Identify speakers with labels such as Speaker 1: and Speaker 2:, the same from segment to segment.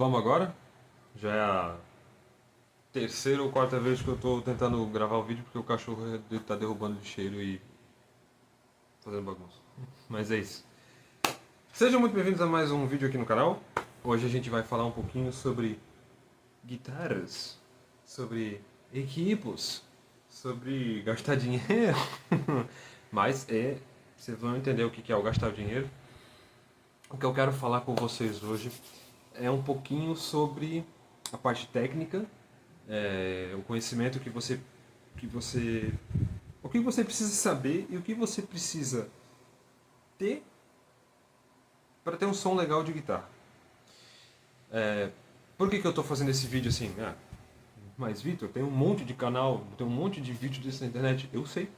Speaker 1: Vamos agora? Já é a terceira ou quarta vez que eu tô tentando gravar o vídeo porque o cachorro tá derrubando lixeiro e fazendo bagunça. Mas é isso. Sejam muito bem-vindos a mais um vídeo aqui no canal. Hoje a gente vai falar um pouquinho sobre guitarras, sobre equipos, sobre gastar dinheiro. Mas vocês vão entender o que é o gastar dinheiro. O que eu quero falar com vocês hoje é um pouquinho sobre a parte técnica, o conhecimento que você, o que você precisa saber e o que você precisa ter para ter um som legal de guitarra. Por que eu estou fazendo esse vídeo assim? Mas Vitor, tem um monte de canal, tem um monte de vídeo disso na internet. Eu sei.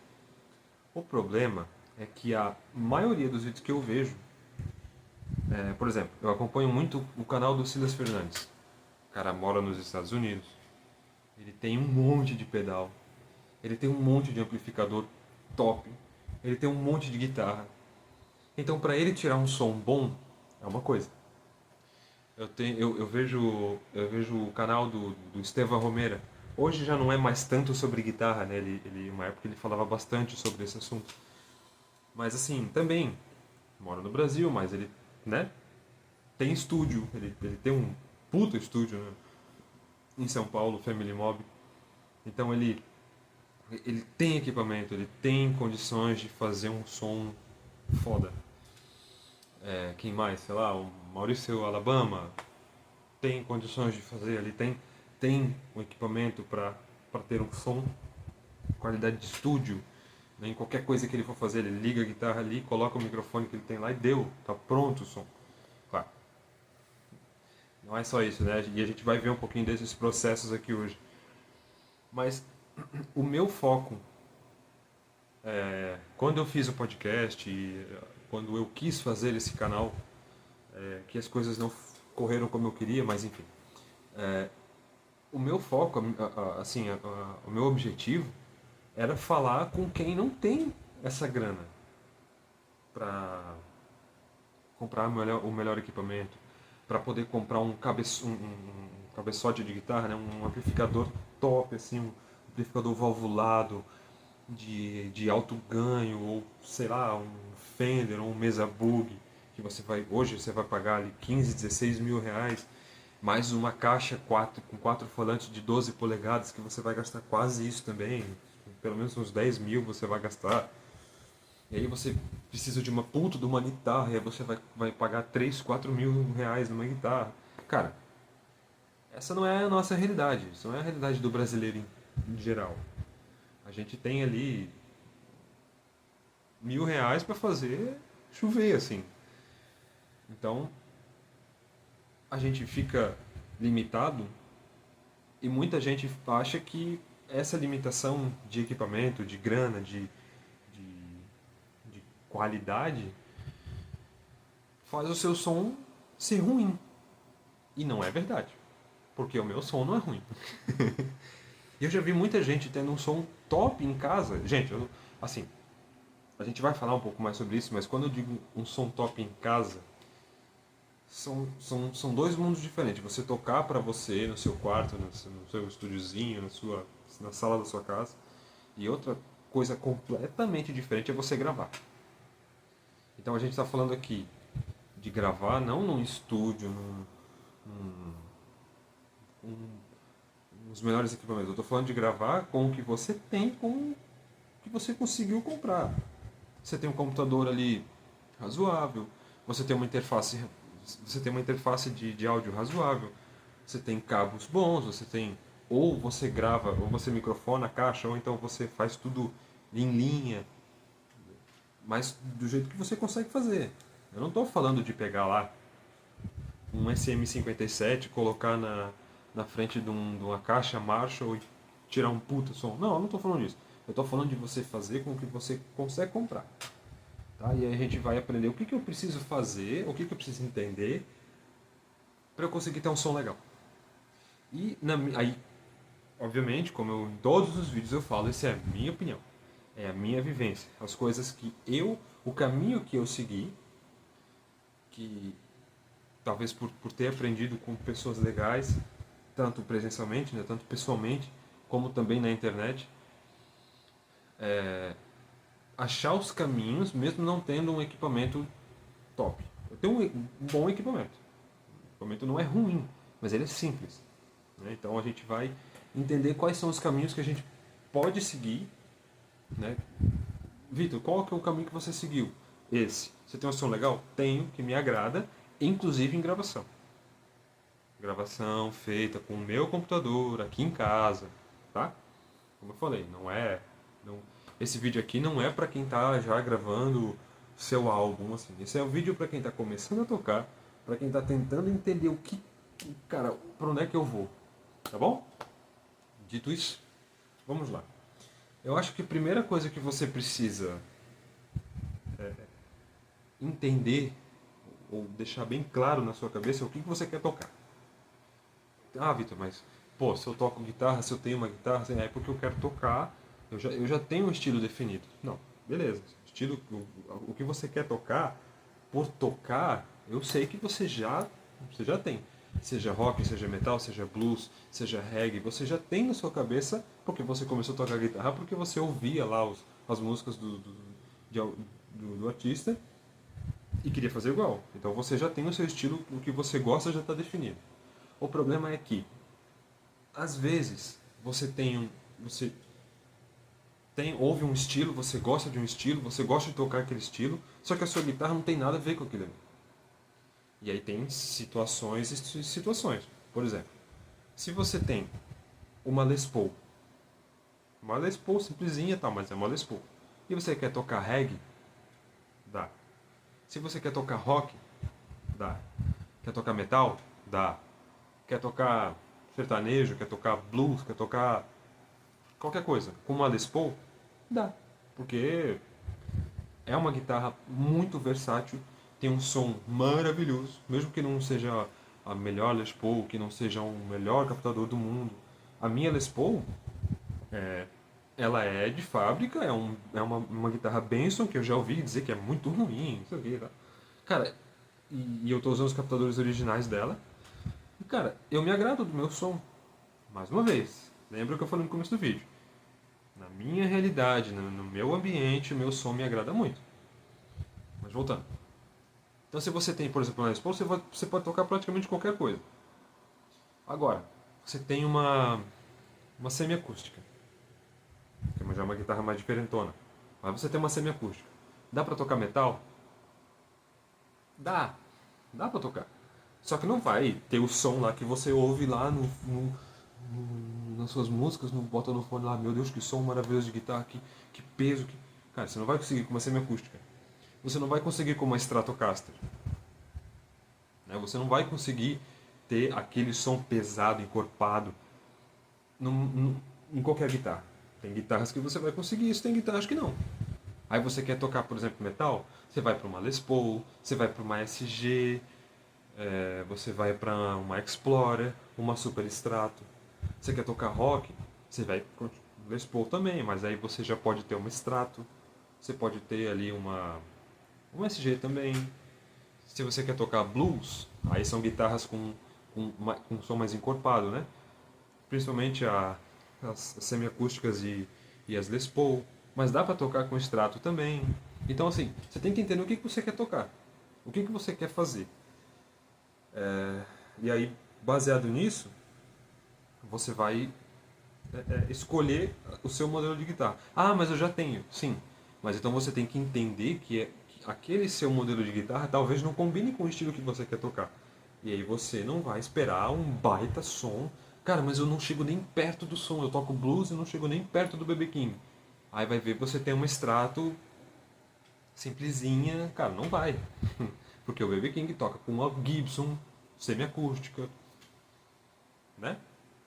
Speaker 1: O problema é que a maioria dos vídeos que eu vejo, por exemplo, eu acompanho muito o canal do Silas Fernandes. O cara mora nos Estados Unidos. Ele tem um monte de pedal. Ele tem um monte de amplificador top. Ele tem um monte de guitarra. Então, para ele tirar um som bom, é uma coisa. Eu vejo o canal do Estevão Romera. Hoje já não é mais tanto sobre guitarra, né? Uma época ele falava bastante sobre esse assunto. Mas assim, também mora no Brasil, mas ele, né? Tem estúdio. Ele tem um puto estúdio, né, em São Paulo, Family Mob. Então ele tem equipamento, ele tem condições de fazer um som foda. Quem mais? Sei lá, o Maurício Alabama tem condições de fazer, ele tem um equipamento para ter um som, qualidade de estúdio. Né? Em qualquer coisa que ele for fazer, ele liga a guitarra ali, coloca o microfone que ele tem lá e deu, tá pronto o som. Claro, não é só isso, né? E a gente vai ver um pouquinho desses processos aqui hoje. Mas o meu foco, quando eu fiz o podcast e quando eu quis fazer esse canal, que as coisas não correram como eu queria, mas enfim. O meu foco, assim, o meu objetivo era falar com quem não tem essa grana para comprar o melhor equipamento, para poder comprar um cabeçote de guitarra, né, um amplificador top, assim, um amplificador valvulado, de alto ganho, ou sei lá, um Fender ou um Mesa Bug, que hoje você vai pagar ali 15, 16 mil reais, mais uma caixa com quatro falantes de 12 polegadas, que você vai gastar quase isso também, pelo menos uns 10 mil você vai gastar. E aí você precisa de uma puta de uma guitarra, e aí você vai pagar 3, 4 mil reais numa guitarra. Cara, essa não é a nossa realidade, isso não é a realidade do brasileiro em geral. A gente tem ali 1.000 reais para fazer chover, assim. Então, a gente fica limitado e muita gente acha que essa limitação de equipamento, de grana, de qualidade, faz o seu som ser ruim. E não é verdade. Porque o meu som não é ruim. E eu já vi muita gente tendo um som top em casa. Gente, assim, a gente vai falar um pouco mais sobre isso, mas quando eu digo um som top em casa, são dois mundos diferentes. Você tocar para você no seu quarto, no seu estúdiozinho, na sala da sua casa, e outra coisa completamente diferente é você gravar. Então a gente está falando aqui de gravar não num estúdio, nos melhores equipamentos. Eu estou falando de gravar com o que você tem, com o que você conseguiu comprar. Você tem um computador ali razoável, você tem uma interface de áudio razoável, você tem cabos bons, ou você grava, ou você microfona a caixa, ou então você faz tudo em linha, mas do jeito que você consegue fazer. Eu não estou falando de pegar lá um SM57, colocar na frente de uma caixa Marshall e tirar um puta som. Não, eu não estou falando disso. Eu estou falando de você fazer com que você consegue comprar. Tá? E aí a gente vai aprender o que eu preciso fazer, o que eu preciso entender para eu conseguir ter um som legal. E aí, obviamente, como em todos os vídeos eu falo, essa é a minha opinião, é a minha vivência, as coisas que o caminho que eu segui, que talvez por ter aprendido com pessoas legais, tanto presencialmente, né, tanto pessoalmente, como também na internet, achar os caminhos, mesmo não tendo um equipamento top. Eu tenho um bom equipamento. O equipamento não é ruim, mas ele é simples. Né? Então a gente vai entender quais são os caminhos que a gente pode seguir. Né? Vitor, qual que é o caminho que você seguiu? Esse. Você tem um som legal? Tenho, que me agrada, inclusive em gravação. Gravação feita com o meu computador, aqui em casa, tá? Como eu falei, não é... Não, esse vídeo aqui não é para quem tá já gravando seu álbum, assim. Esse é um vídeo para quem tá começando a tocar, para quem tá tentando entender o que... Cara, para onde é que eu vou? Tá bom? Dito isso, vamos lá. Eu acho que a primeira coisa que você precisa entender ou deixar bem claro na sua cabeça é o que você quer tocar. Ah, Vitor, mas pô, se eu toco guitarra, se eu tenho uma guitarra, é porque eu quero tocar, eu já tenho um estilo definido. Não, beleza. Estilo, o que você quer tocar, por tocar, eu sei que você já tem. Seja rock, seja metal, seja blues, seja reggae, você já tem na sua cabeça, porque você começou a tocar guitarra, porque você ouvia lá as músicas do artista e queria fazer igual. Então você já tem o seu estilo, o que você gosta já está definido. O problema é que, às vezes, você ouve um estilo, você gosta de um estilo, você gosta de tocar aquele estilo, só que a sua guitarra não tem nada a ver com aquilo ali. E aí tem situações e situações. Por exemplo, se você tem uma Les Paul simplesinha e tal, mas é uma Les Paul, e você quer tocar reggae, dá. Se você quer tocar rock, dá. Quer tocar metal, dá. Quer tocar sertanejo, quer tocar blues, quer tocar qualquer coisa com uma Les Paul, dá. Porque é uma guitarra muito versátil, tem um som maravilhoso, mesmo que não seja a melhor Les Paul, que não seja o melhor captador do mundo. A minha Les Paul, ela é de fábrica, é uma guitarra Benson, que eu já ouvi dizer que é muito ruim, não sei o que, tá? Cara, e eu estou usando os captadores originais dela. E, cara, eu me agrado do meu som. Mais uma vez, lembra o que eu falei no começo do vídeo. Na minha realidade, no meu ambiente, o meu som me agrada muito. Mas voltando. Então, se você tem, por exemplo, uma Les Paul, você pode tocar praticamente qualquer coisa. Agora, você tem uma semiacústica, que já é uma guitarra mais diferentona. Mas você tem uma semiacústica. Dá pra tocar metal? Dá. Dá pra tocar. Só que não vai ter o som lá que você ouve lá nas suas músicas, bota no fone lá, meu Deus, que som maravilhoso de guitarra, que peso. Cara, você não vai conseguir com uma semiacústica. Você não vai conseguir com uma Stratocaster. Né? Você não vai conseguir ter aquele som pesado, encorpado em qualquer guitarra. Tem guitarras que você vai conseguir isso, tem guitarras que não. Aí você quer tocar, por exemplo, metal, você vai para uma Les Paul, você vai para uma SG, você vai para uma Explorer, uma Super Strato. Você quer tocar rock, você vai para Les Paul também, mas aí você já pode ter uma Strato, você pode ter ali uma SG também. Se você quer tocar blues, aí são guitarras com som mais encorpado, né? Principalmente as semiacústicas e as Les Paul. Mas dá para tocar com extrato também. Então, assim, você tem que entender o que você quer tocar. O que você quer fazer. E aí, baseado nisso, você vai escolher o seu modelo de guitarra. Ah, mas eu já tenho. Sim. Mas então você tem que entender que aquele seu modelo de guitarra talvez não combine com o estilo que você quer tocar. E aí você não vai esperar um baita som. Cara, mas eu não chego nem perto do som. Eu toco blues e não chego nem perto do BB King. Aí vai ver você tem uma extrato simplesinha. Cara, não vai. Porque o BB King toca com uma Gibson semiacústica, né?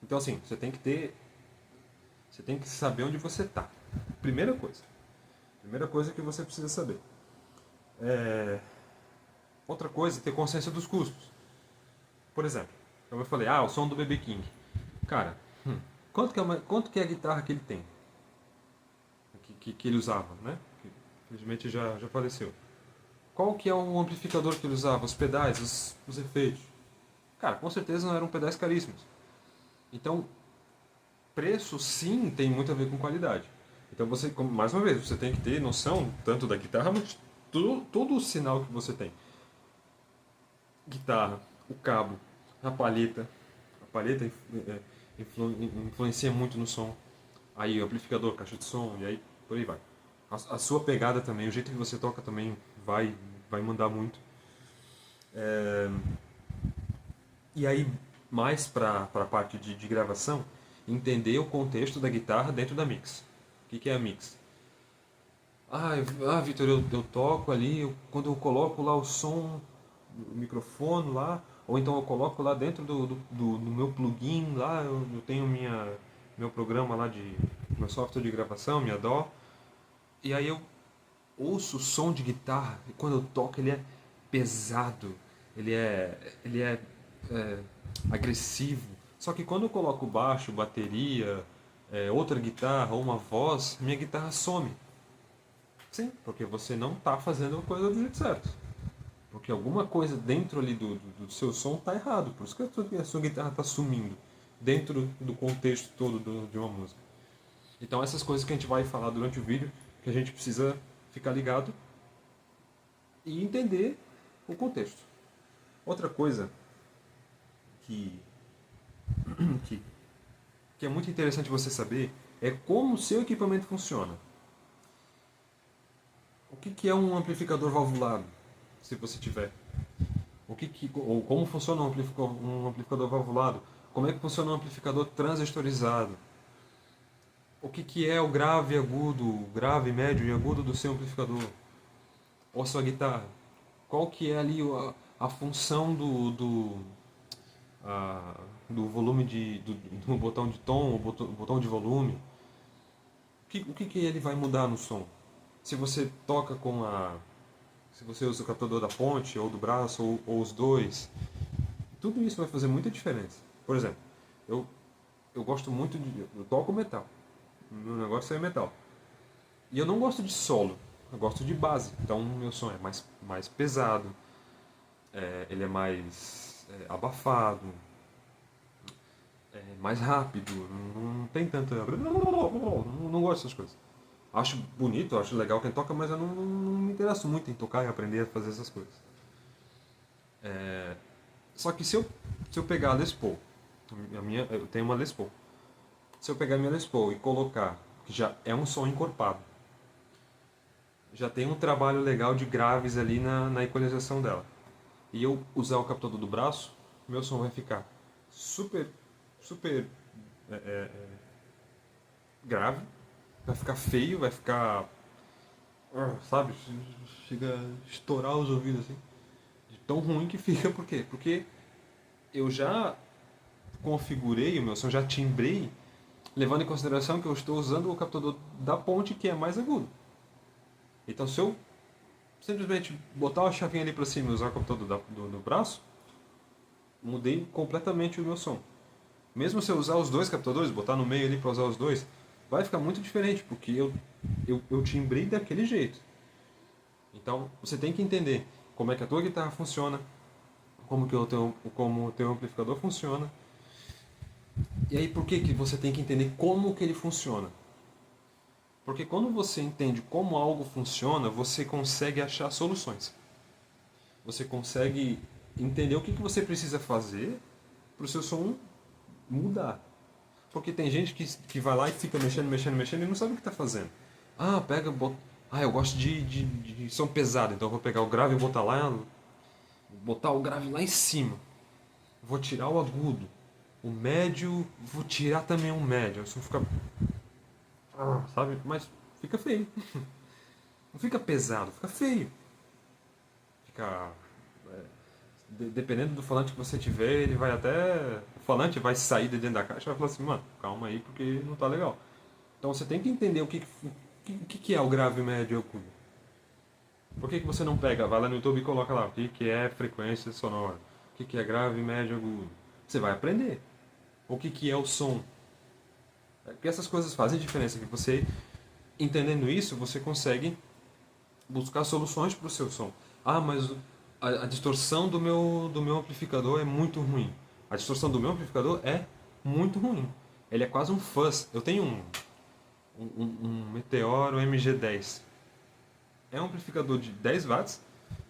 Speaker 1: Então assim, você tem que saber onde você está. Primeira coisa que você precisa saber. Outra coisa é ter consciência dos custos. Por exemplo, como eu falei, o som do BB King. Cara, quanto que é a guitarra que ele tem? Que ele usava, né? Que, infelizmente já faleceu. Qual que é o amplificador que ele usava? Os pedais, os efeitos. Cara, com certeza não eram pedais caríssimos. Então, preço sim tem muito a ver com qualidade. Então você, mais uma vez, você tem que ter noção tanto da guitarra, mas todo o sinal que você tem. Guitarra, o cabo, a palheta. A palheta influencia muito no som. Aí o amplificador, caixa de som, e aí por aí vai. A sua pegada também, o jeito que você toca também vai mandar muito. E aí, mais para a parte de gravação, entender o contexto da guitarra dentro da mix. O que é a mix? Vitor, eu toco ali, quando eu coloco lá o som, o microfone lá, ou então eu coloco lá dentro do meu plugin, lá eu tenho meu programa lá meu software de gravação, minha DAW, e aí eu ouço o som de guitarra, e quando eu toco ele é pesado, ele é agressivo. Só que quando eu coloco baixo, bateria, outra guitarra ou uma voz, minha guitarra some. Sim, porque você não está fazendo a coisa do jeito certo. Porque alguma coisa dentro ali do seu som está errado. Por isso que a sua guitarra está sumindo dentro do contexto todo de uma música. Então essas coisas que a gente vai falar durante o vídeo, que a gente precisa ficar ligado e entender o contexto. Outra coisa que, que, que é muito interessante você saber é como o seu equipamento funciona. O que é um amplificador valvulado, se você tiver? Ou como funciona um amplificador valvulado? Como é que funciona um amplificador transistorizado? O que é o grave, agudo, grave, médio e agudo do seu amplificador? Ou a sua guitarra? Qual que é ali a função do volume do botão de tom, o botão de volume? O que ele vai mudar no som? Se você toca se você usa o captador da ponte, ou do braço, ou os dois, tudo isso vai fazer muita diferença. Por exemplo, eu, eu gosto muito de. Eu toco metal. Meu negócio é metal. E eu não gosto de solo, eu gosto de base. Então meu som é mais pesado, ele é mais abafado, mais rápido, não tem tanta. Não gosto dessas coisas. Acho bonito, acho legal quem toca, mas eu não me interesso muito em tocar e aprender a fazer essas coisas. Só que se eu pegar a Les Paul, eu tenho uma Les Paul. Se eu pegar a minha Les Paul e colocar, que já é um som encorpado, já tem um trabalho legal de graves ali na equalização dela. E eu usar o captador do braço, meu som vai ficar super, super grave, vai ficar feio, vai ficar, sabe, chega a estourar os ouvidos assim. De tão ruim que fica, por quê? Porque eu já configurei o meu som, já timbrei, levando em consideração que eu estou usando o captador da ponte, que é mais agudo. Então, se eu simplesmente botar a chavinha ali para cima e usar o captador do braço, mudei completamente o meu som. Mesmo se eu usar os dois captadores, botar no meio ali para usar os dois, vai ficar muito diferente, porque eu timbrei daquele jeito. Então, você tem que entender como é que a tua guitarra funciona, como o teu amplificador funciona. E aí, por que você tem que entender como que ele funciona? Porque quando você entende como algo funciona, você consegue achar soluções. Você consegue entender o que você precisa fazer para o seu som mudar. Porque tem gente que vai lá e fica mexendo, mexendo, mexendo e não sabe o que está fazendo. Eu gosto de som pesado, então eu vou pegar o grave e botar o grave lá em cima. Vou tirar o agudo. O médio, vou tirar também o médio. O som fica. Sabe? Mas fica feio. Não fica pesado, fica feio. Fica. Dependendo do falante que você tiver, ele vai até. O falante vai sair de dentro da caixa e vai falar assim, mano, calma aí porque não tá legal. Então você tem que entender o que é o grave, médio e agudo. Por que você não pega, vai lá no YouTube e coloca lá o que é frequência sonora, o que é grave, médio e agudo. Você vai aprender. O que é o som. Porque essas coisas fazem diferença. Que você, entendendo isso, você consegue buscar soluções para o seu som. Ah, mas a distorção do meu amplificador é muito ruim. A distorção do meu amplificador é muito ruim. Ele é quase um fuzz. Eu tenho um Meteoro MG10. É um amplificador de 10 watts,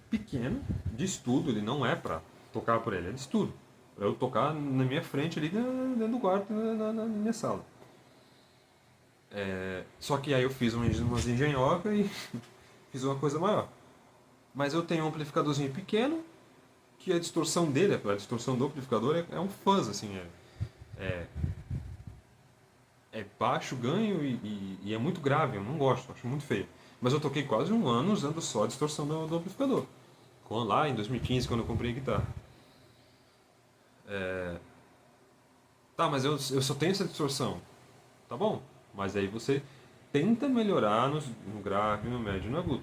Speaker 1: pequeno, de estudo. Ele não é pra tocar por ele, é de estudo. Pra eu tocar na minha frente ali dentro do quarto, na minha sala. Só que aí eu fiz umas engenhoca e fiz uma coisa maior. Mas eu tenho um amplificadorzinho pequeno, que a distorção dele, a distorção do amplificador é um fuzz, assim, é baixo ganho e é muito grave, eu não gosto, acho muito feio. Mas eu toquei quase um ano usando só a distorção do amplificador. Lá em 2015, quando eu comprei a guitarra. Tá, mas eu só tenho essa distorção. Tá bom, mas aí você tenta melhorar no grave, no médio e no agudo.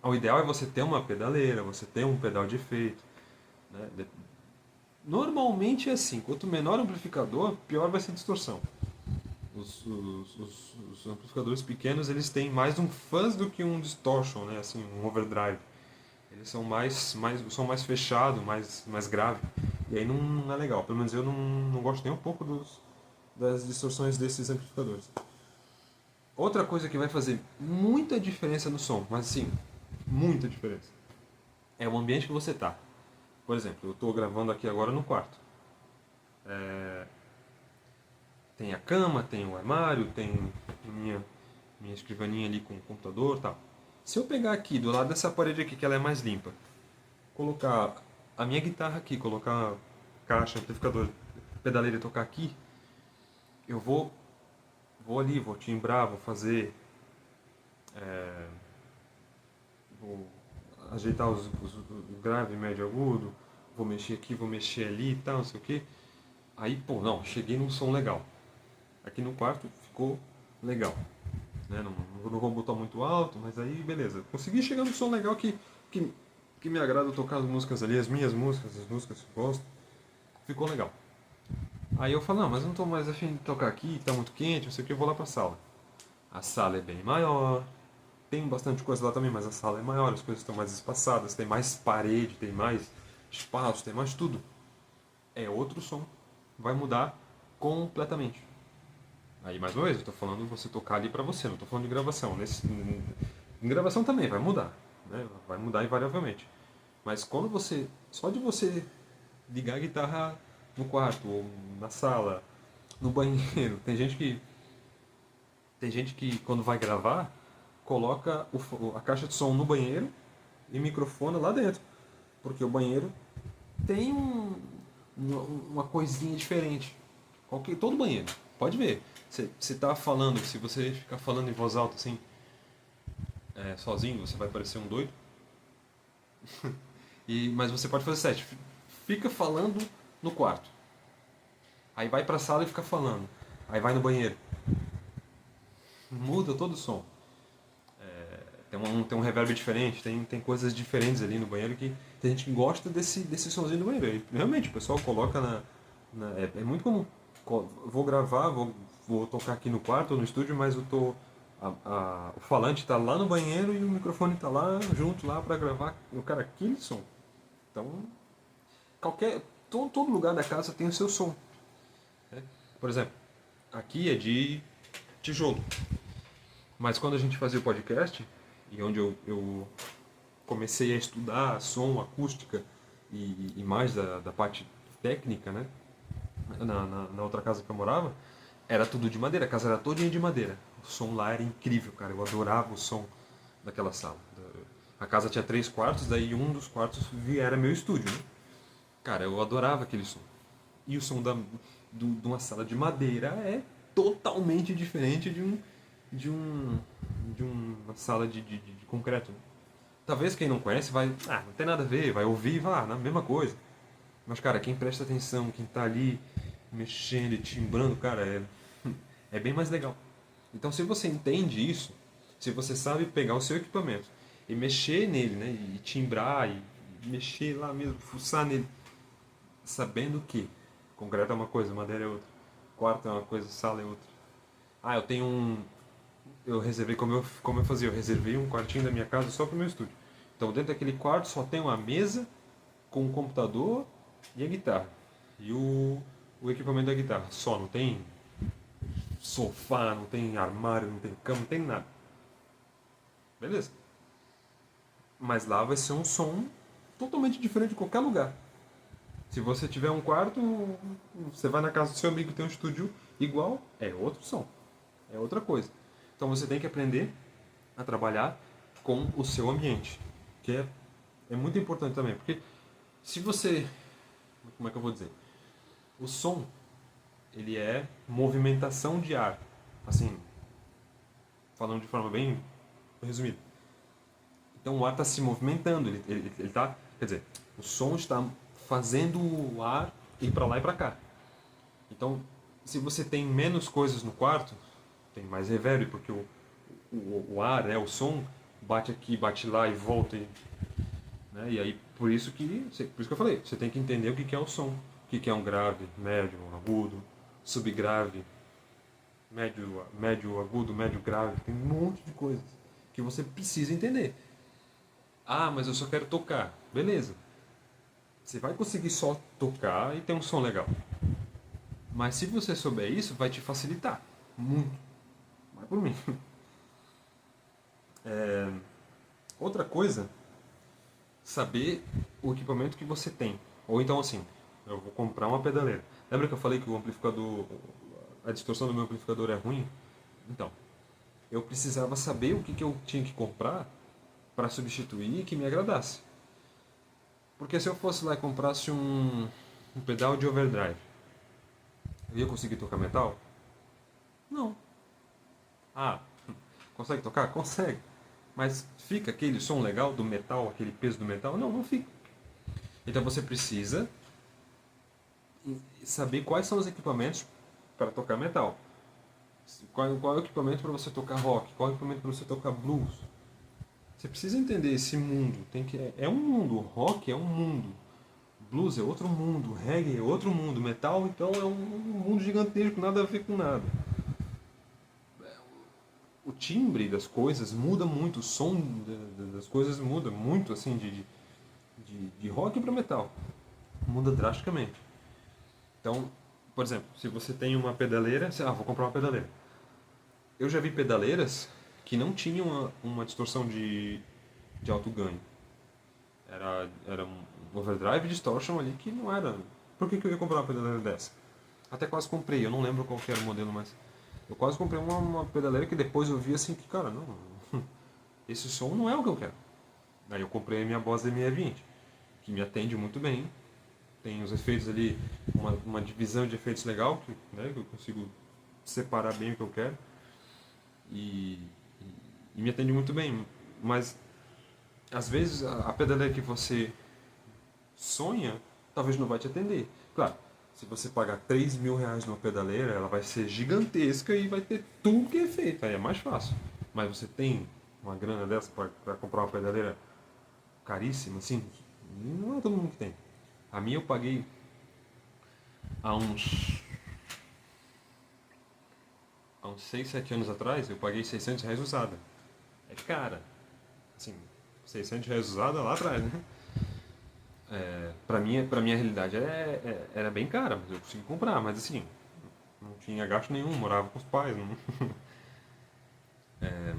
Speaker 1: O ideal é você ter uma pedaleira, você ter um pedal de efeito. Né? Normalmente é assim, quanto menor o amplificador, pior vai ser a distorção. Os amplificadores pequenos eles têm mais um fuzz do que um distortion, né? Assim, um overdrive. Eles são mais fechados, mais grave. E aí não é legal. Pelo menos eu não gosto nem um pouco das distorções desses amplificadores. Outra coisa que vai fazer muita diferença no som, mas assim, muita diferença, é o ambiente que você tá. Por exemplo, eu estou gravando aqui agora no quarto. Tem a cama, tem o armário, tem minha escrivaninha ali com o computador e tal. Se eu pegar aqui, do lado dessa parede aqui, que ela é mais limpa, colocar a minha guitarra aqui, colocar caixa, amplificador, pedaleira e tocar aqui, eu vou ali, vou timbrar, vou fazer, vou ajeitar o grave, médio, agudo, vou mexer aqui, vou mexer ali e tal, não sei o que. Aí, pô, não, cheguei num som legal. Aqui no quarto ficou legal. Né? Não vou botar muito alto, mas aí beleza. Consegui chegar num som legal que, que me agrada tocar as músicas ali, as minhas músicas, as músicas que eu gosto. Ficou legal. Aí eu falo, não, mas eu não tô mais afim de tocar aqui, tá muito quente, não sei o que, eu vou lá pra sala. A sala é bem maior, tem bastante coisa lá também, mas a sala é maior, as coisas estão mais espaçadas, tem mais parede, tem mais espaço, tem mais tudo. É outro som. Vai mudar completamente. Aí, mais uma vez, eu tô falando você tocar ali pra você, não tô falando de gravação. Em gravação também vai mudar, né? Vai mudar invariavelmente. Mas quando você, só de você ligar a guitarra no quarto, ou na sala, no banheiro, tem gente que quando vai gravar, coloca a caixa de som no banheiro e o microfone lá dentro. Porque o banheiro tem uma coisinha diferente. Todo banheiro. Pode ver. Você tá falando, se você ficar falando em voz alta assim, sozinho, você vai parecer um doido. Mas você pode fazer sete. Fica falando no quarto. Aí vai pra sala e fica falando. Aí vai no banheiro. Muda todo o som. Tem um reverb diferente, tem coisas diferentes ali no banheiro que tem gente que gosta desse somzinho do banheiro. E, realmente, o pessoal coloca é muito comum. Vou gravar, vou tocar aqui no quarto ou no estúdio, mas o falante está lá no banheiro e o microfone está lá junto lá para gravar. Cara, aquele som. Então, todo lugar da casa tem o seu som. Né? Por exemplo, aqui é de tijolo. Mas quando a gente fazia o podcast, e onde eu comecei a estudar som, acústica e mais da parte técnica, né? Na outra casa que eu morava, era tudo de madeira, a casa era todinha de madeira. O som lá era incrível, cara. Eu adorava o som daquela sala. A casa tinha 3 quartos, daí um dos quartos era meu estúdio, né? Cara, eu adorava aquele som. E o som de uma sala de madeira é totalmente diferente de, um, de uma sala de concreto. Né? Talvez quem não conhece vai, não tem nada a ver, vai ouvir e vai, na mesma coisa. Mas, cara, quem presta atenção, quem tá ali mexendo e timbrando, cara, é bem mais legal. Então, se você entende isso, se você sabe pegar o seu equipamento e mexer nele, né, e timbrar, e mexer lá mesmo, fuçar nele, sabendo que concreto é uma coisa, madeira é outra, quarto é uma coisa, sala é outra. Eu tenho eu reservei, como eu fazia, eu reservei um quartinho da minha casa só pro meu estúdio. Então dentro daquele quarto só tem uma mesa com um computador e a guitarra. E o equipamento da guitarra. Só, não tem sofá, não tem armário, não tem cama, não tem nada. Beleza. Mas lá vai ser um som totalmente diferente de qualquer lugar. Se você tiver um quarto, você vai na casa do seu amigo e tem um estúdio igual, é outro som, é outra coisa. Então você tem que aprender a trabalhar com o seu ambiente, que é muito importante também, porque se você, como é que eu vou dizer? O som, ele é movimentação de ar, assim, falando de forma bem resumida. Então o ar está se movimentando, ele tá, quer dizer, o som está fazendo o ar ir para lá e para cá. Então, se você tem menos coisas no quarto, tem mais reverb, porque o ar, né, o som, bate aqui, bate lá e volta. Né, e aí, por isso que eu falei, você tem que entender o que é o som. O que é um grave, médio, agudo, subgrave, médio agudo, médio grave. Tem um monte de coisas que você precisa entender. Ah, mas eu só quero tocar. Beleza. Você vai conseguir só tocar e ter um som legal. Mas se você souber isso, vai te facilitar. Muito. Vai por mim. Outra coisa, saber o equipamento que você tem. Ou então assim, eu vou comprar uma pedaleira. Lembra que eu falei que o amplificador, a distorção do meu amplificador é ruim? Então, eu precisava saber o que eu tinha que comprar para substituir e que me agradasse. Porque se eu fosse lá e comprasse um pedal de overdrive, eu ia conseguir tocar metal? Não. Ah, consegue tocar? Consegue. Mas fica aquele som legal do metal, aquele peso do metal? Não, não fica. Então você precisa saber quais são os equipamentos para tocar metal. Qual é o equipamento para você tocar rock? Qual é o equipamento para você tocar blues? Você precisa entender esse mundo. É um mundo. Rock é um mundo. Blues é outro mundo. Reggae é outro mundo. Metal, então, é um mundo gigantesco, nada a ver com nada. O timbre das coisas muda muito. O som das coisas muda muito, assim, de rock para metal. Muda drasticamente. Então, por exemplo, se você tem uma pedaleira, vou comprar uma pedaleira. Eu já vi pedaleiras que não tinham uma distorção de alto ganho. Era um overdrive distortion ali que não era. Por que eu ia comprar uma pedaleira dessa? Até quase comprei, eu não lembro qual que era o modelo, mas eu quase comprei uma pedaleira que depois eu vi assim que, cara, não, esse som não é o que eu quero. Aí eu comprei a minha Boss DME20, que me atende muito bem, tem os efeitos ali, uma divisão de efeitos legal, que eu consigo separar bem o que eu quero e, e me atende muito bem. Mas às vezes a pedaleira que você sonha talvez não vai te atender. Claro, se você pagar R$ 3.000 numa pedaleira, ela vai ser gigantesca e vai ter tudo que é feito, aí é mais fácil. Mas você tem uma grana dessa para comprar uma pedaleira caríssima, assim, não é todo mundo que tem. A minha eu paguei há uns 6 7 anos atrás, eu paguei R$ 600 usada. É cara. Assim, R$ 600 usada lá atrás, né? Pra minha realidade era bem cara, mas eu consegui comprar. Mas assim, não tinha gasto nenhum, morava com os pais. Não,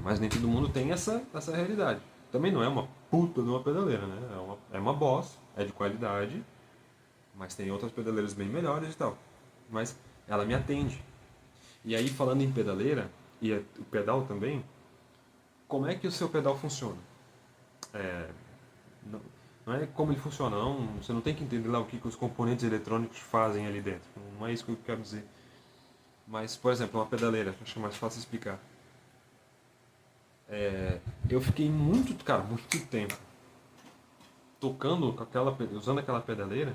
Speaker 1: mas nem todo mundo tem essa realidade. Também não é uma puta de uma pedaleira, né? É uma Boss, é de qualidade, mas tem outras pedaleiras bem melhores e tal. Mas ela me atende. E aí, falando em pedaleira, e o pedal também, como é que o seu pedal funciona? Não, não é como ele funciona, não, você não tem que entender lá o que os componentes eletrônicos fazem ali dentro. Não é isso que eu quero dizer. Mas, por exemplo, uma pedaleira, acho que é mais fácil explicar. Eu fiquei muito tempo tocando usando aquela pedaleira,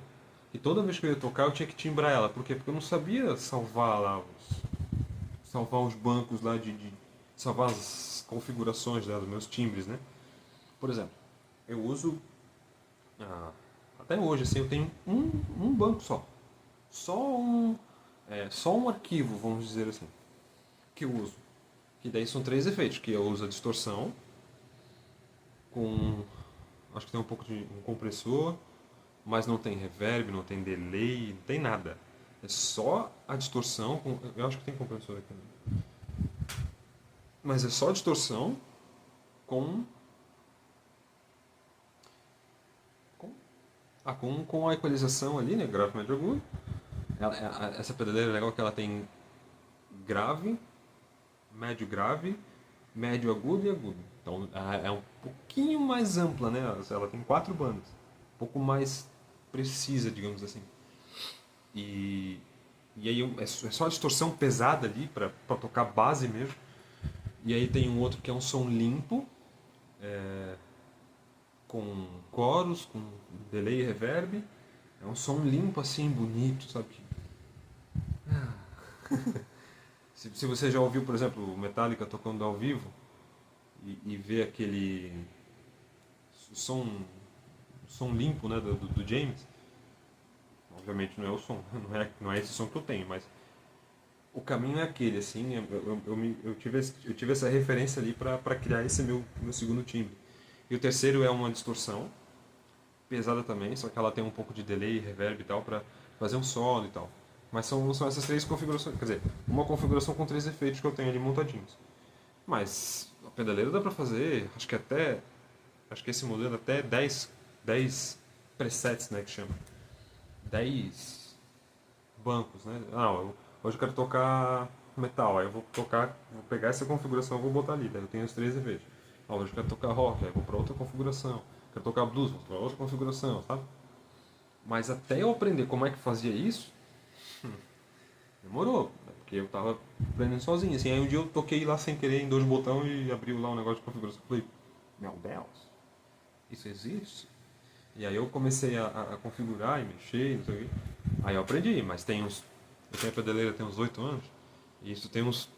Speaker 1: e toda vez que eu ia tocar eu tinha que timbrar ela. Por quê? Porque eu não sabia salvar os bancos lá salvar as configurações dos meus timbres, né? Por exemplo, eu uso até hoje assim eu tenho um banco só só um arquivo, vamos dizer assim, que eu uso. Que daí são três efeitos, que eu uso a distorção com acho que tem um pouco de um compressor, mas não tem reverb, não tem delay, não tem nada. É só a distorção, eu acho que tem compressor aqui, né? Mas é só a distorção com, com, com a equalização ali, né? Grave, médio, agudo. Essa pedaleira é legal que ela tem grave, médio grave, médio agudo e agudo. Então é um pouquinho mais ampla, né? Ela tem 4 bandas. Um pouco mais precisa, digamos assim. E, e aí é só a distorção pesada ali para tocar base mesmo. E aí tem um outro que é um som limpo, com coros, com delay e reverb. É um som limpo assim, bonito, sabe? Se você já ouviu, por exemplo, o Metallica tocando ao vivo e vê aquele som, som limpo, né, do James, obviamente não é o som, não é esse som que eu tenho, mas o caminho é aquele, assim, eu tive essa referência ali para criar esse meu segundo timbre. E o terceiro é uma distorção, pesada também, só que ela tem um pouco de delay, reverb e tal, para fazer um solo e tal. Mas são essas três configurações, quer dizer, uma configuração com 3 efeitos que eu tenho ali montadinhos. Mas a pedaleira dá para fazer, acho que esse modelo até 10 presets, né, que chama. 10 bancos, né? Hoje eu quero tocar metal, aí eu vou pegar essa configuração e vou botar ali, daí eu tenho os 3 efeitos. Hoje eu quero tocar rock, aí eu vou para outra configuração. Quero tocar blues, vou para outra configuração, sabe? Mas até eu aprender como é que fazia isso, demorou, né? Porque eu tava aprendendo sozinho. Assim, aí um dia eu toquei lá sem querer em 2 botões e abriu lá um negócio de configuração. Falei, meu Deus, isso existe? E aí eu comecei a configurar e mexer, não sei o quê. Aí eu aprendi, mas tem uns. Eu tenho a pedaleira tem uns 8 anos. E isso tem uns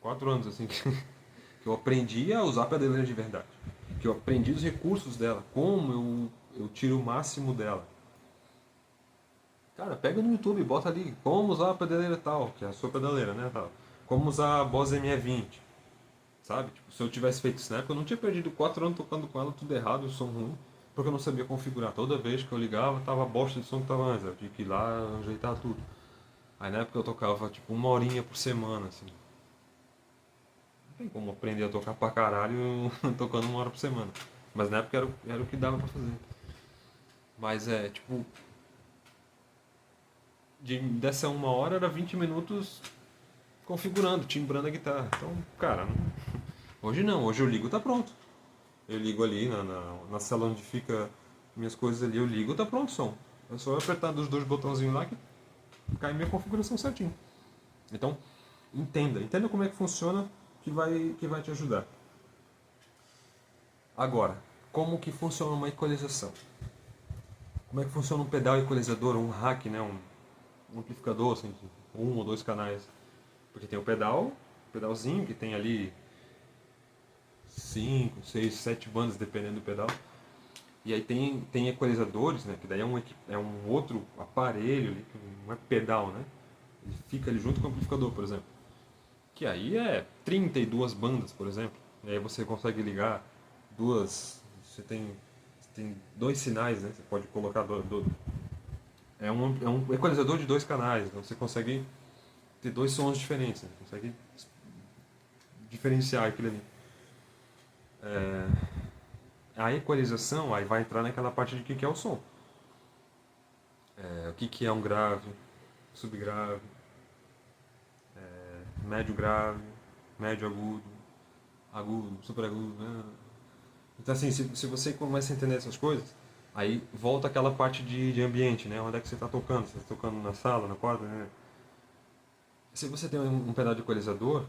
Speaker 1: 4 anos, assim, que eu aprendi a usar a pedaleira de verdade. Que eu aprendi os recursos dela, como eu tiro o máximo dela. Cara, pega no YouTube, bota ali como usar a pedaleira tal, que é a sua pedaleira, né? Tal. Como usar a Boss ME20, sabe? Tipo, se eu tivesse feito isso na época, eu não tinha perdido 4 anos tocando com ela tudo errado, o som ruim, porque eu não sabia configurar. Toda vez que eu ligava, tava a bosta de som que tava antes, eu tinha que ir lá ajeitar tudo. Aí na época eu tocava tipo 1 horinha por semana, assim. Não tem como aprender a tocar pra caralho tocando 1 hora por semana. Mas na época era o que dava pra fazer. Mas é, tipo, dessa 1 hora era 20 minutos configurando, timbrando a guitarra. Então, cara, hoje não, hoje eu ligo, tá pronto. Eu ligo ali na sala onde fica minhas coisas ali, eu ligo, tá pronto o som. É só eu apertar dos 2 botãozinhos lá que cai minha configuração certinho. Então, entenda como é que funciona que vai te ajudar. Agora, como que funciona uma equalização? Como é que funciona um pedal equalizador, um rack, né, um amplificador, assim, 1 ou 2 canais? Porque tem o pedalzinho que tem ali 5, 6, 7 bandas, dependendo do pedal. E aí tem equalizadores, né? Que daí é um outro aparelho ali, que não é pedal, né? Ele fica ali junto com o amplificador, por exemplo. Que aí é 32 bandas, por exemplo. E aí você consegue ligar duas. Você tem 2 sinais, né? Você pode colocar é um equalizador de 2 canais, então você consegue ter 2 sons diferentes, né? Consegue diferenciar aquilo ali. A equalização aí vai entrar naquela parte de que é o som. O que é um grave, subgrave, médio grave, médio agudo, agudo, super agudo, né? Então assim, se você começa a entender essas coisas, aí volta aquela parte de ambiente, né? Onde é que você está tocando? Você está tocando na sala, na quadra, né? Se você tem um pedal de equalizador,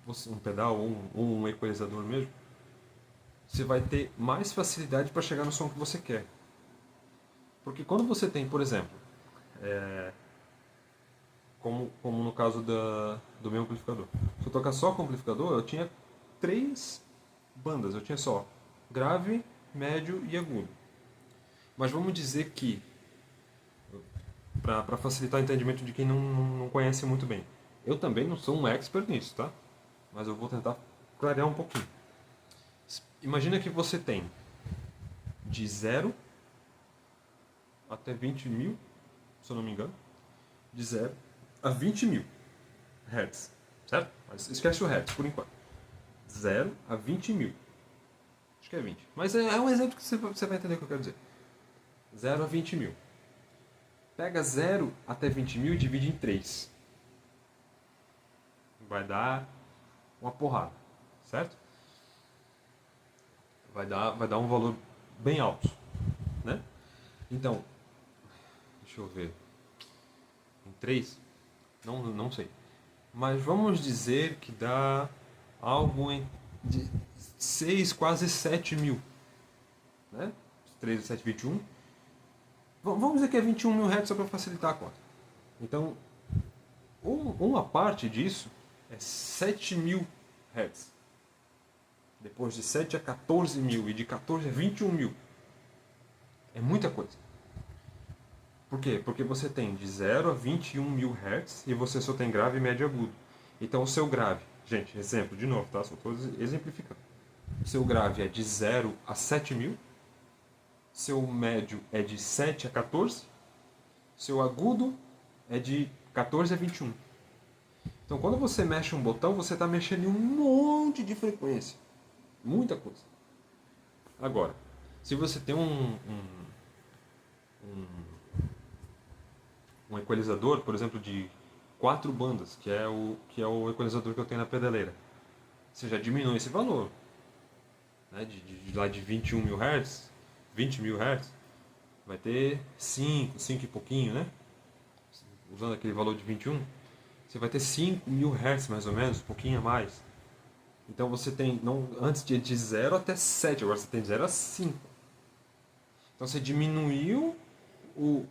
Speaker 1: um pedal ou um equalizador mesmo, você vai ter mais facilidade para chegar no som que você quer. Porque quando você tem, por exemplo, como no caso do meu amplificador. Se eu tocar só com o amplificador, eu tinha 3 bandas. Eu tinha só grave, médio e agudo. Mas vamos dizer que, para facilitar o entendimento de quem não conhece muito bem, eu também não sou um expert nisso, tá? Mas eu vou tentar clarear um pouquinho. imagina que você tem de 0 até 20 mil, se eu não me engano, de 0 a 20 mil Hz, certo? Mas esquece o Hertz por enquanto. 0 a 20 mil. Acho que é 20. Mas é um exemplo que você vai entender o que eu quero dizer. 0 a 20 mil. Pega 0 até 20 mil e divide em 3. Vai dar uma porrada, certo? Vai dar um valor bem alto, né? Então, deixa eu ver. Em 3? Não sei. Mas vamos dizer que dá algo de 6, quase 7 mil. Né? 3 7, 21. Vamos dizer que é 21 mil Hz só para facilitar a conta. Então, uma parte disso é 7 mil Hz. Depois de 7 a 14 mil e de 14 a 21 mil. É muita coisa. Por quê? Porque você tem de 0 a 21 mil Hz e você só tem grave, médio e agudo. Então o seu grave, gente, exemplo de novo, tá? Só estou exemplificando. O seu grave é de 0 a 7 mil, seu médio é de 7 a 14, seu agudo é de 14 a 21. Então quando você mexe um botão, você está mexendo em um monte de frequência. Muita coisa. Agora, se você tem um equalizador, por exemplo, de 4 bandas, que é o equalizador que eu tenho na pedaleira, você já diminui esse valor. Né? De lá de 21 mil Hz, 20 mil Hz, vai ter 5 e pouquinho, né? Usando aquele valor de 21, você vai ter 5 mil Hz mais ou menos, um pouquinho a mais. Então você tem, antes de 0 até 7, agora você tem de 0 a 5. Então você diminuiu o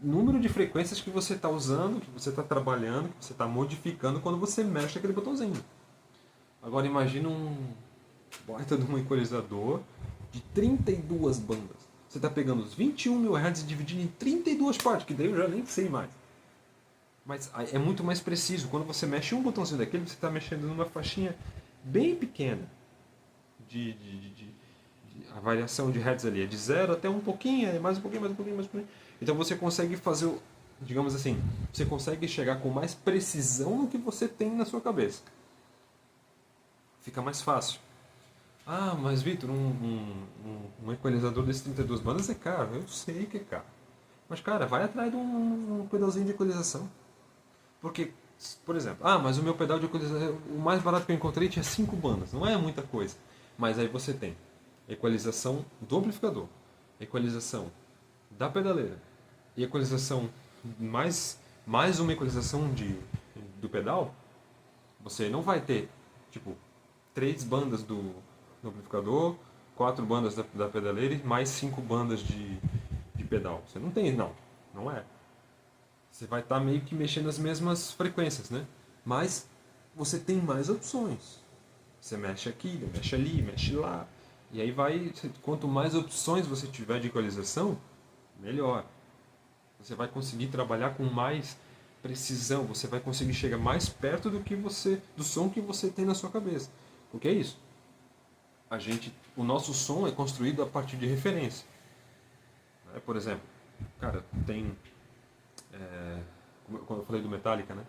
Speaker 1: número de frequências que você está usando, que você está trabalhando, que você está modificando quando você mexe aquele botãozinho. Agora imagina um baita de um equalizador de 32 bandas. Você está pegando os 21 mil Hz e dividindo em 32 partes, que daí eu já nem sei mais. Mas é muito mais preciso. Quando você mexe um botãozinho daquele, você está mexendo numa faixinha bem pequena. A variação de Hertz ali é de 0 até um pouquinho, é mais um pouquinho, mais um pouquinho, mais um pouquinho. Então você consegue fazer, digamos assim, você consegue chegar com mais precisão no que você tem na sua cabeça. Fica mais fácil. Ah, mas Vitor, um equalizador desses 32 bandas é caro. Eu sei que é caro. Mas, cara, vai atrás de um pedalzinho de equalização. Porque, por exemplo, mas o meu pedal de equalização, o mais barato que eu encontrei tinha 5 bandas. Não é muita coisa. Mas aí você tem equalização do amplificador, equalização da pedaleira e equalização mais uma equalização do pedal. Você não vai ter, tipo, 3 bandas do amplificador, 4 bandas da pedaleira e mais 5 bandas de pedal. Você não tem, não é. Você vai estar meio que mexendo as mesmas frequências, né? Mas você tem mais opções. Você mexe aqui, mexe ali, mexe lá. E aí quanto mais opções você tiver de equalização, melhor. Você vai conseguir trabalhar com mais precisão, você vai conseguir chegar mais perto do som que você tem na sua cabeça. Porque é isso. O nosso som é construído a partir de referência. Por exemplo, cara, tem quando eu falei do Metallica, né?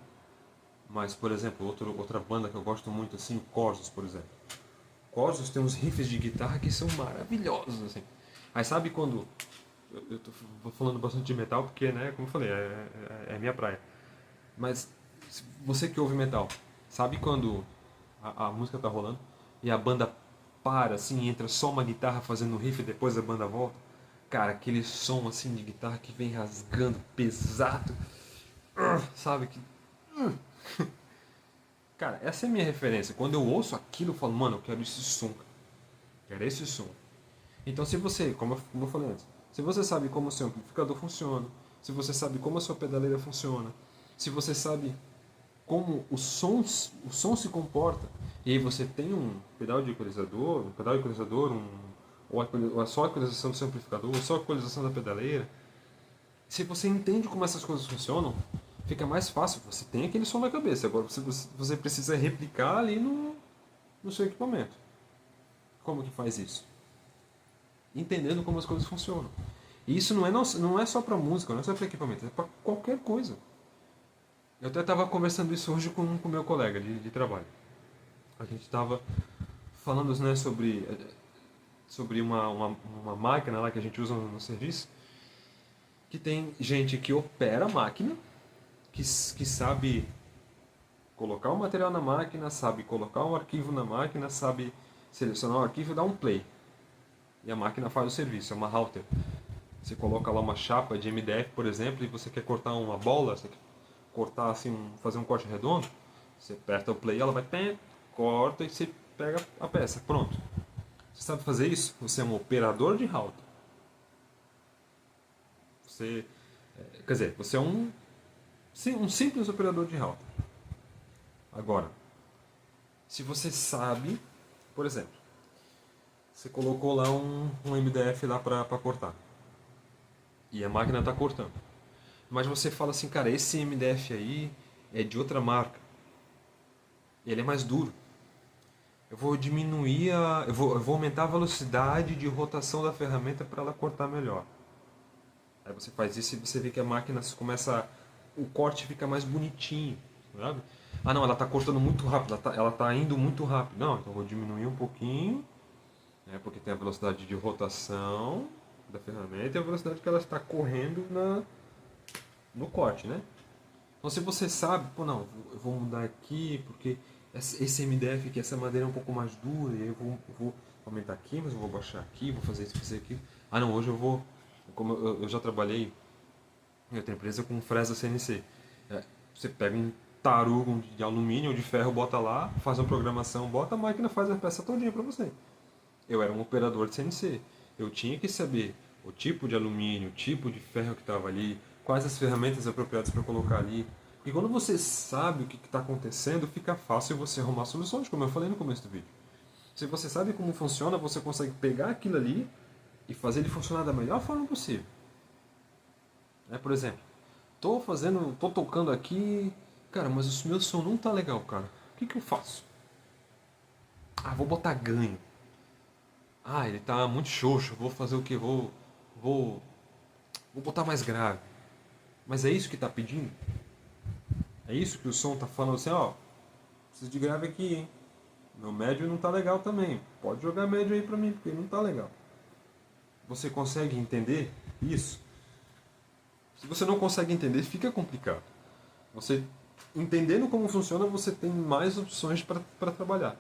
Speaker 1: Mas, por exemplo, outra banda que eu gosto muito, assim, o Corsos, por exemplo. Corsos tem uns riffs de guitarra que são maravilhosos, assim. Aí sabe quando... Eu tô falando bastante de metal porque, né, como eu falei, é minha praia. Mas você que ouve metal, sabe quando a música tá rolando e a banda para, assim, entra só uma guitarra fazendo um riff e depois a banda volta? Cara, aquele som, assim, de guitarra que vem rasgando, pesado, sabe? Cara, essa é a minha referência. Quando eu ouço aquilo, eu falo, mano, eu quero esse som. Quero esse som. Então, se você, como eu falei antes, se você sabe como o seu amplificador funciona, se você sabe como a sua pedaleira funciona, se você sabe como o som se comporta, e aí você tem um pedal de equalizador, ou só a equalização do seu amplificador, ou só a equalização da pedaleira, se você entende como essas coisas funcionam, fica mais fácil. Você tem aquele som na cabeça, agora você precisa replicar ali no seu equipamento. Como que faz isso? Entendendo como as coisas funcionam. E isso não é só para música, não é só para equipamento, é para qualquer coisa. Eu até estava conversando isso hoje com o meu colega de trabalho. A gente estava falando, né, sobre uma máquina lá que a gente usa no serviço, que tem gente que opera a máquina, que sabe colocar o material na máquina, sabe colocar um arquivo na máquina, sabe selecionar o arquivo e dar um play. E a máquina faz o serviço, é uma router. Você coloca lá uma chapa de MDF, por exemplo, e você quer cortar uma bola, você quer cortar assim, fazer um corte redondo, você aperta o play, ela vai, pé, corta e você pega a peça, pronto. Você sabe fazer isso? Você é um operador de router. Você, quer dizer, você é um simples operador de router. Agora, se você sabe, por exemplo, você colocou lá um MDF lá para cortar e a máquina está cortando, mas você fala assim, cara, esse MDF aí é de outra marca, ele é mais duro. Eu vou diminuir eu vou aumentar a velocidade de rotação da ferramenta para ela cortar melhor. Aí você faz isso e você vê que a máquina começa, o corte fica mais bonitinho, sabe? Ah, não, ela está cortando muito rápido, ela tá indo muito rápido. Não, então eu vou diminuir um pouquinho, né, porque tem a velocidade de rotação da ferramenta e a velocidade que ela está correndo no corte, né? Então se você sabe, pô, não, eu vou mudar aqui porque esse MDF aqui, essa madeira é um pouco mais dura, e aí eu vou aumentar aqui, mas eu vou baixar aqui, vou fazer isso, fazer aquilo. Ah, não, hoje eu vou, como eu já trabalhei em outra empresa com fresa CNC. Você pega um tarugo de alumínio ou de ferro, bota lá, faz uma programação, bota a máquina, faz a peça todinha para você. Eu era um operador de CNC. Eu tinha que saber o tipo de alumínio, o tipo de ferro que estava ali, quais as ferramentas apropriadas para colocar ali. E quando você sabe o que está acontecendo, fica fácil você arrumar soluções, como eu falei no começo do vídeo. Se você sabe como funciona, você consegue pegar aquilo ali e fazer ele funcionar da melhor forma possível. Por exemplo, tô tocando aqui, cara, mas o meu som não tá legal, cara. O que eu faço? Ah, vou botar ganho. Ah, ele tá muito xoxo, vou fazer o que? Vou, vou botar mais grave. Mas é isso que tá pedindo? É isso que o som tá falando assim, ó, preciso de grave aqui, hein? Meu médio não tá legal também. Pode jogar médio aí pra mim, porque não tá legal. Você consegue entender isso? Se você não consegue entender, fica complicado. Você entendendo como funciona, você tem mais opções para trabalhar.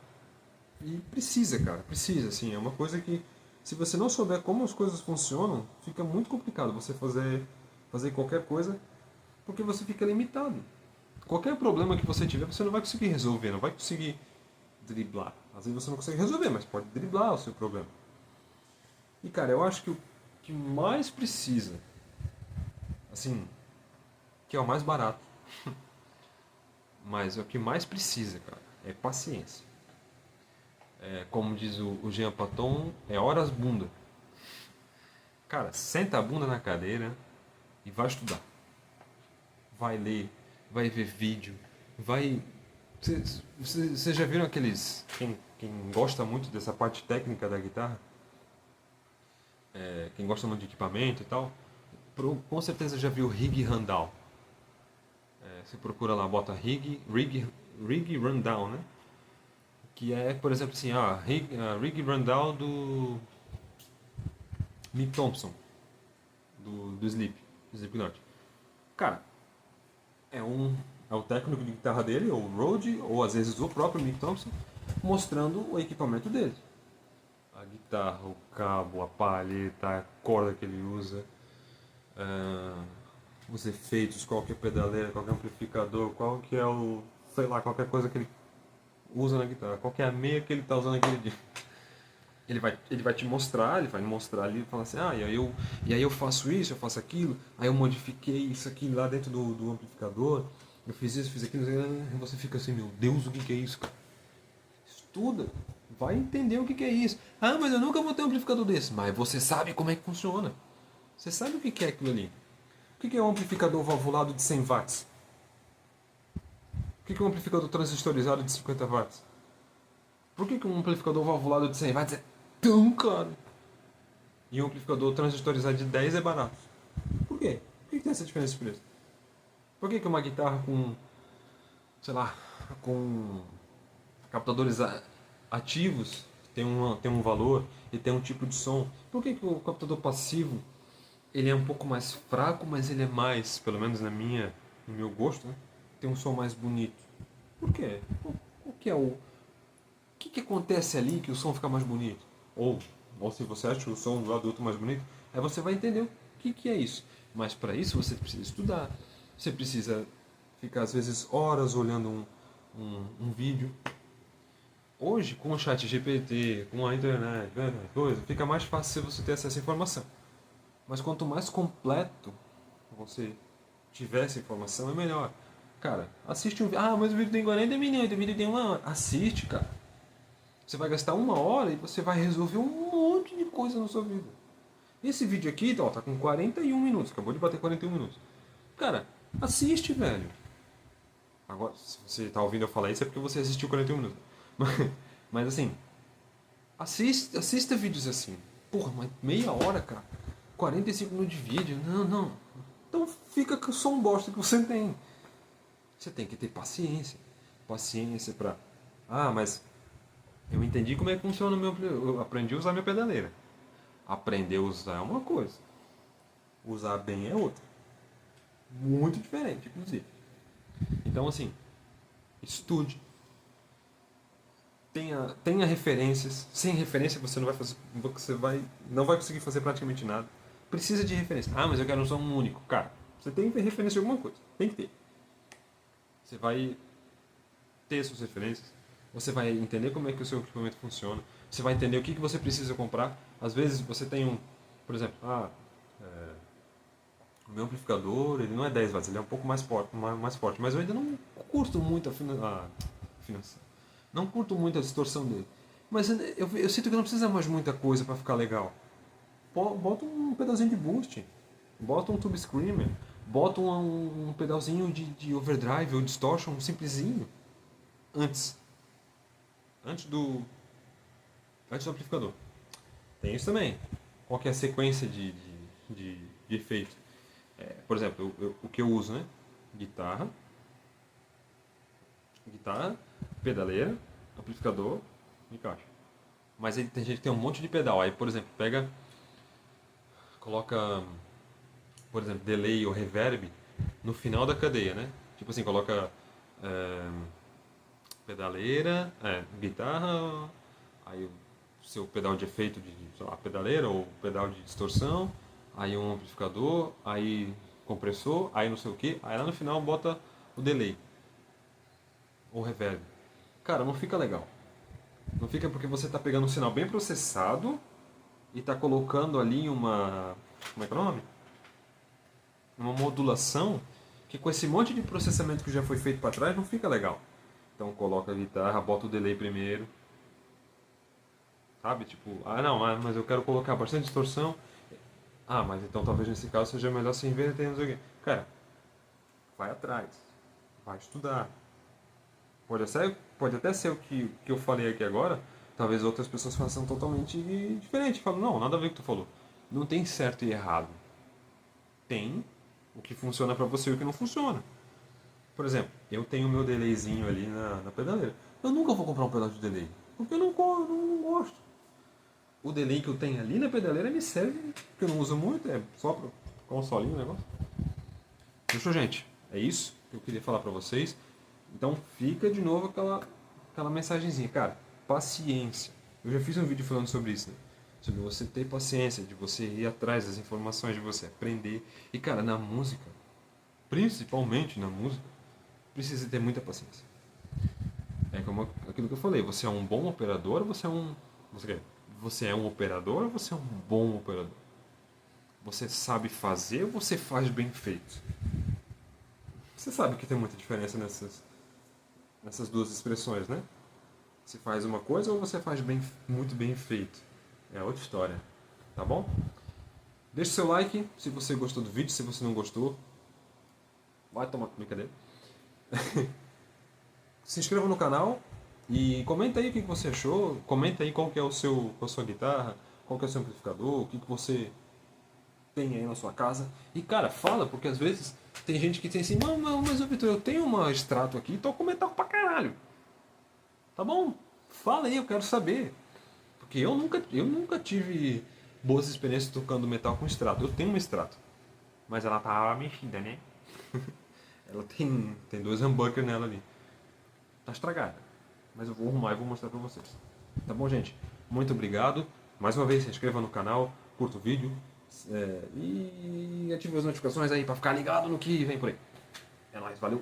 Speaker 1: E precisa, cara, precisa, assim, é uma coisa que se você não souber como as coisas funcionam, fica muito complicado você fazer qualquer coisa, porque você fica limitado. Qualquer problema que você tiver, você não vai conseguir resolver, não vai conseguir driblar. Às vezes você não consegue resolver, mas pode driblar o seu problema. E cara, eu acho que o que mais precisa, assim, que é o mais barato, mas é o que mais precisa, cara, é paciência. Como diz o Jean Paton, é horas bunda. Cara, senta a bunda na cadeira e vai estudar. Vai ler, vai ver vídeo, vai... Vocês já viram aqueles... Quem gosta muito dessa parte técnica da guitarra, quem gosta muito de equipamento e tal, com certeza já viu Rig Rundown. Você procura lá, bota Rig Rundown, né? Que é, por exemplo, assim, Rig Rundown do Mick Thompson, do Slipknot. Cara, é o técnico de guitarra dele, ou o Rode, ou às vezes o próprio Mick Thompson, mostrando o equipamento dele. A guitarra, o cabo, a palheta, a corda que ele usa, os efeitos, qual que é a pedaleira, qual que é o amplificador, qual que é o, sei lá, qualquer coisa que ele usa na guitarra, qual que é a meia que ele está usando naquele dia. Ele vai te mostrar, ele vai mostrar ali e falar assim, e aí eu faço isso, eu faço aquilo, aí eu modifiquei isso aqui lá dentro do amplificador, eu fiz isso, fiz aquilo, e você fica assim, meu Deus, o que é isso, cara? Estuda, vai entender o que é isso. Ah, mas eu nunca vou ter um amplificador desse. Mas você sabe como é que funciona. Você sabe o que é aquilo ali. O que é um amplificador valvulado de 100 watts? O que é um amplificador transistorizado de 50 watts? Por que um amplificador valvulado de 100 watts tão caro. E um amplificador transistorizado de 10 é barato. Por quê? Por que tem essa diferença de preço? Por que uma guitarra com, sei lá, com captadores ativos tem um valor e tem um tipo de som? Por que o captador passivo ele é um pouco mais fraco, mas ele é mais, pelo menos no meu gosto, né? Tem um som mais bonito? Por quê? O que é o que acontece ali que o som fica mais bonito? Ou, ou se você acha o som do lado do outro mais bonito, aí você vai entender o que é isso. Mas para isso você precisa estudar. Você precisa ficar às vezes horas olhando um vídeo. Hoje, com o chat GPT, com a internet, coisa, fica mais fácil você ter acesso à informação. Mas quanto mais completo você tiver essa informação, é melhor. Cara, assiste um vídeo. Ah, mas o vídeo tem 40 minutos, o vídeo tem 1 hora. Assiste, cara. Você vai gastar 1 hora e você vai resolver um monte de coisa na sua vida. Esse vídeo aqui, ó, tá com 41 minutos. Acabou de bater 41 minutos. Cara, assiste, velho. Agora, se você tá ouvindo eu falar isso, é porque você assistiu 41 minutos. Mas assim, assista vídeos assim. Porra, mas meia hora, cara. 45 minutos de vídeo. Não, não. Então fica com o som bosta que você tem. Você tem que ter paciência. Paciência pra... Ah, mas eu entendi como é que funciona o meu... Eu aprendi a usar minha pedaleira. Aprender a usar é uma coisa. Usar bem é outra. Muito diferente, inclusive. Então, assim, estude. Tenha referências. Sem referência você não vai fazer, não vai conseguir fazer praticamente nada. Precisa de referência. Ah, mas eu quero um som único. Cara, você tem que ter referência de alguma coisa. Tem que ter. Você vai ter suas referências. Você vai entender como é que o seu equipamento funciona. Você vai entender o que você precisa comprar. Às vezes você tem por exemplo, o meu amplificador, ele não é 10 watts, ele é um pouco mais forte, mas eu ainda não curto muito a afinação. Não curto muito a distorção dele. Mas eu sinto que não precisa mais muita coisa para ficar legal. Bota um pedalzinho de boost, bota um tube screamer, bota um pedalzinho de overdrive ou distortion, um simplesinho, antes. Antes do, antes do amplificador. Tem isso também. Qual que é a sequência de efeito? Por exemplo, o que eu uso, né? Guitarra, pedaleira, amplificador e caixa. Mas aí tem gente que tem um monte de pedal. Aí, por exemplo, coloca, por exemplo, delay ou reverb no final da cadeia, né? Tipo assim, coloca é, pedaleira, guitarra, aí o seu pedal de efeito de, sei lá, pedaleira ou pedal de distorção, aí um amplificador, aí compressor, aí não sei o que, aí lá no final bota o delay ou reverb. Cara, não fica legal. Não fica porque você está pegando um sinal bem processado e está colocando ali como é que é o nome? Uma modulação que com esse monte de processamento que já foi feito para trás não fica legal. Então coloca a guitarra, bota o delay primeiro. Sabe? Tipo, não, mas eu quero colocar bastante distorção. Ah, mas então talvez nesse caso seja melhor se inverter, não sei o quê. Cara, vai atrás. Vai estudar. Pode até ser o que eu falei aqui agora. Talvez outras pessoas façam totalmente diferente. Falam, não, nada a ver com o que tu falou. Não tem certo e errado. Tem o que funciona pra você e o que não funciona. Por exemplo, eu tenho o meu delayzinho ali na pedaleira. Eu nunca vou comprar um pedal de delay. Porque eu não gosto. O delay que eu tenho ali na pedaleira me serve, porque eu não uso muito, é só para consolinho o negócio. Fechou, gente? É isso que eu queria falar pra vocês. Então fica de novo aquela mensagenzinha. Cara, paciência. Eu já fiz um vídeo falando sobre isso, né? Sobre você ter paciência, de você ir atrás das informações, de você aprender. E cara, na música, principalmente na música, precisa ter muita paciência. É como aquilo que eu falei, você é um bom operador, você é um operador ou você é um bom operador? Você sabe fazer ou você faz bem feito? Você sabe que tem muita diferença nessas duas expressões, né? Você faz uma coisa ou você faz muito bem feito? É outra história, tá bom? Deixe seu like se você gostou do vídeo, se você não gostou, vai tomar brincadeira. Se inscreva no canal, E comenta aí o que você achou, comenta aí qual que é a sua guitarra, qual que é o seu amplificador, o que você tem aí na sua casa. E cara, fala, porque às vezes tem gente que tem assim, mas ô Vitor, eu tenho uma extrato aqui e toco metal pra caralho. Tá bom? Fala aí, eu quero saber. Porque eu nunca tive boas experiências tocando metal com extrato. Eu tenho uma extrato. Mas ela tá mexida, né? Ela tem dois humbuckers nela ali. Tá estragada. Mas eu vou arrumar e vou mostrar pra vocês. Tá bom, gente? Muito obrigado. Mais uma vez, se inscreva no canal, curta o vídeo e ative as notificações aí pra ficar ligado no que vem por aí. É nóis, valeu!